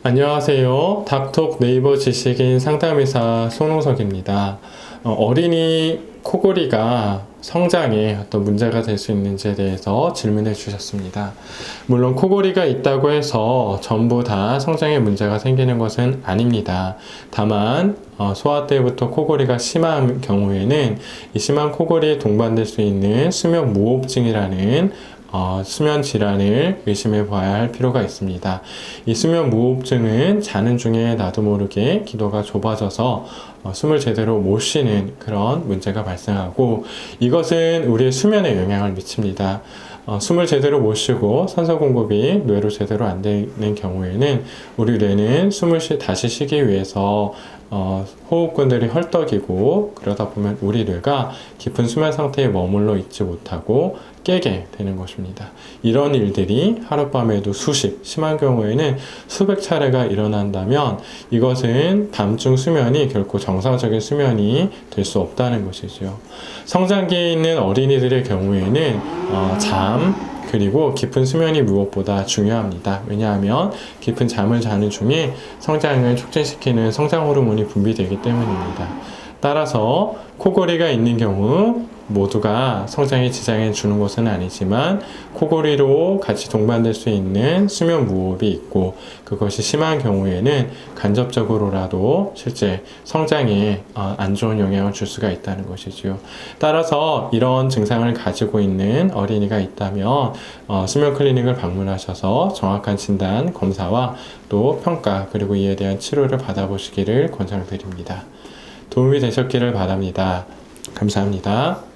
안녕하세요. 닥톡 네이버 지식인 상담의사 손홍석입니다. 어린이 코골이가 성장에 어떤 문제가 될 수 있는지에 대해서 질문해 주셨습니다. 물론 코골이가 있다고 해서 전부 다 성장에 문제가 생기는 것은 아닙니다. 다만 소아 때부터 코골이가 심한 경우에는 이 심한 코골이에 동반될 수 있는 수면 무호흡증이라는 수면 질환을 의심해 봐야 할 필요가 있습니다. 이 수면 무호흡증은 자는 중에 나도 모르게 기도가 좁아져서 숨을 제대로 못 쉬는 그런 문제가 발생하고, 이것은 우리의 수면에 영향을 미칩니다. 숨을 제대로 못 쉬고 산소 공급이 뇌로 제대로 안 되는 경우에는 우리 뇌는 숨을 다시 쉬기 위해서 호흡근들이 헐떡이고, 그러다 보면 우리 뇌가 깊은 수면 상태에 머물러 있지 못하고 깨게 되는 것입니다. 이런 일들이 하룻밤에도 심한 경우에는 수백 차례가 일어난다면 이것은 밤중 수면이 결코 정상적인 수면이 될 수 없다는 것이죠. 성장기에 있는 어린이들의 경우에는 그리고 깊은 수면이 무엇보다 중요합니다. 왜냐하면 깊은 잠을 자는 중에 성장을 촉진시키는 성장 호르몬이 분비되기 때문입니다. 따라서 코골이가 있는 경우 모두가 성장에 지장을 주는 것은 아니지만, 코골이로 같이 동반될 수 있는 수면 무호흡이 있고 그것이 심한 경우에는 간접적으로라도 실제 성장에 안 좋은 영향을 줄 수가 있다는 것이지요. 따라서 이런 증상을 가지고 있는 어린이가 있다면 수면 클리닉을 방문하셔서 정확한 진단, 검사와 또 평가, 그리고 이에 대한 치료를 받아보시기를 권장드립니다. 도움이 되셨기를 바랍니다. 감사합니다.